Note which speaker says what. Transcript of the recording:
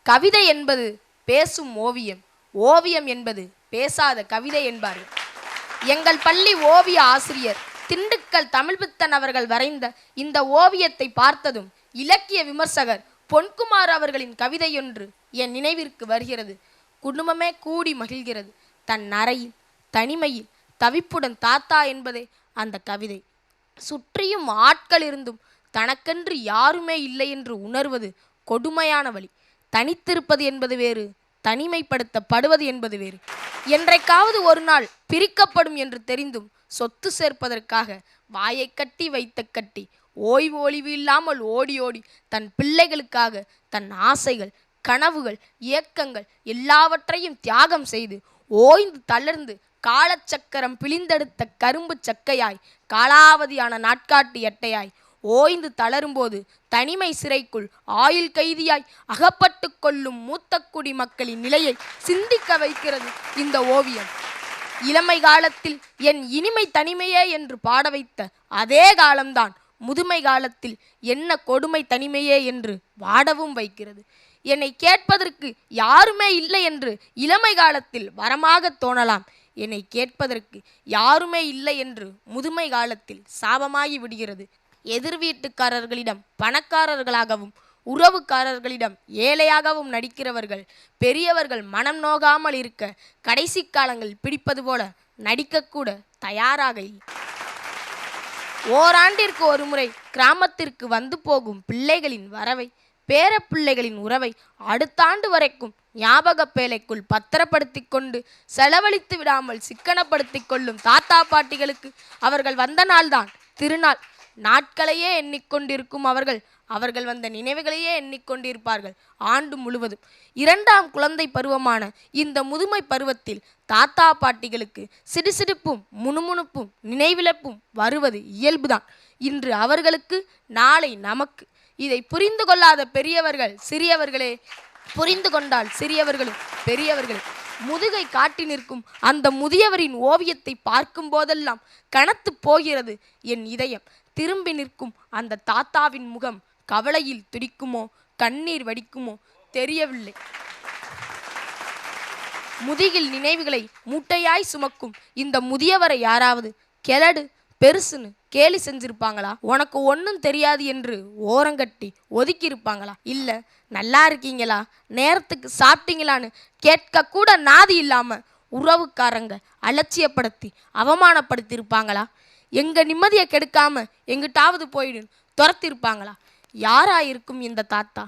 Speaker 1: கவிதை என்பது பேசும் ஓவியம், ஓவியம் என்பது பேசாத கவிதை என்பார்கள். எங்கள் பள்ளி ஓவிய ஆசிரியர் திண்டுக்கல் தமிழ்பித்தன் அவர்கள் வரைந்த இந்த ஓவியத்தை பார்த்ததும் இலக்கிய விமர்சகர் பொன்குமார் அவர்களின் கவிதையொன்று என் நினைவிற்கு வருகிறது. குடும்பமே கூடி மகிழ்கிறது, தன் அறையில் தனிமையில் தவிப்புடன் தாத்தா என்பதே அந்த கவிதை. சுற்றியும் ஆட்கள் இருந்தும் தனக்கென்று யாருமே இல்லை என்று உணர்வது கொடுமையான வழி. தனித்திருப்பது என்பது வேறு, தனிமைப்படுத்தப்படுவது என்பது வேறு. என்றைக்காவது ஒரு நாள் பிரிக்கப்படும் என்று தெரிந்தும் சொத்து சேர்ப்பதற்காக வாயை கட்டி வைத்த கட்டி ஓய்வு ஒளிவு இல்லாமல் ஓடி ஓடி தன் பிள்ளைகளுக்காக தன் ஆசைகள், கனவுகள், இயக்கங்கள் எல்லாவற்றையும் தியாகம் செய்து ஓய்ந்து தளர்ந்து காலச்சக்கரம் பிழிந்தெடுத்த கரும்பு சக்கையாய் காலாவதியான நாட்காட்டி எட்டையாய் ஓய்ந்து தளரும்போது தனிமை சிறைக்குள் ஆயுள் கைதியாய் அகப்பட்டு கொள்ளும் மூத்த குடி மக்களின் நிலையை சிந்திக்க வைக்கிறது இந்த ஓவியம். இளமை காலத்தில் என் இனிமை தனிமையே என்று பாட வைத்த அதே காலம்தான் முதுமை காலத்தில் என்ன கொடுமை தனிமையே என்று வாடவும் வைக்கிறது. என்னை கேட்பதற்கு யாருமே இல்லை என்று இளமை காலத்தில் வரமாக தோணலாம். என்னை கேட்பதற்கு யாருமே இல்லை என்று முதுமை காலத்தில் சாபமாகி விடுகிறது. எதிர் வீட்டுக்காரர்களிடம் பணக்காரர்களாகவும் உறவுக்காரர்களிடம் ஏழையாகவும் நடிக்கிறவர்கள் பெரியவர்கள் மனம் நோகாமல் இருக்க கடைசி காலங்கள் பிடிப்பது போல நடிக்கக்கூட தயாராக இல்லை. ஓராண்டிற்கு ஒரு முறை கிராமத்திற்கு வந்து போகும் பிள்ளைகளின் வரவை, பேர பிள்ளைகளின் உறவை அடுத்த ஆண்டு வரைக்கும் ஞாபக பேழைக்குள் பத்திரப்படுத்தி கொண்டு செலவழித்து விடாமல் சிக்கனப்படுத்தி கொள்ளும் தாத்தா பாட்டிகளுக்கு அவர்கள் வந்த நாள்தான் திருநாள். நாட்களையே எண்ணிக்கொண்டிருக்கும் அவர்கள் வந்த நினைவுகளையே எண்ணிக்கொண்டிருப்பார்கள் ஆண்டு முழுவதும். இரண்டாம் குழந்தை பருவமான இந்த முதுமை பருவத்தில் தாத்தா பாட்டிகளுக்கு சிடுசிடுப்பும் முணுமுணுப்பும் நினைவிழப்பும் வருவது இயல்புதான். இன்று அவர்களுக்கு, நாளை நமக்கு. இதை புரிந்து கொள்ளாத பெரியவர்கள் சிறியவர்களே, புரிந்து கொண்டால் சிறியவர்களும் பெரியவர்களே. முதுகை காட்டி நிற்கும் அந்த முதியவரின் ஓவியத்தை பார்க்கும் போதெல்லாம் கனத்து போகிறது என் இதயம். திரும்பி நிற்கும் அந்த தாத்தாவின் முகம் கவலையில் துடிக்குமோ கண்ணீர் வடிக்குமோ தெரியவில்லை. முதுகில் நினைவுகளை மூட்டையாய் சுமக்கும் இந்த முதியவரை யாராவது கெலடு பெருசுன்னு கேலி செஞ்சிருப்பாங்களா? உனக்கு ஒன்றும் தெரியாது என்று ஓரங்கட்டி ஒதுக்கி இருப்பாங்களா? இல்லை நல்லா இருக்கீங்களா, நேரத்துக்கு சாப்பிட்டீங்களான்னு கேட்க கூட நாதி இல்லாம உறவுக்காரங்க அலட்சியப்படுத்தி அவமானப்படுத்தி இருப்பாங்களா? எங்க நிம்மதியை கெடுக்காம எங்கிட்டாவது போயிடு துரத்திருப்பாங்களா? யாராயிருக்கும் இந்த தாத்தா?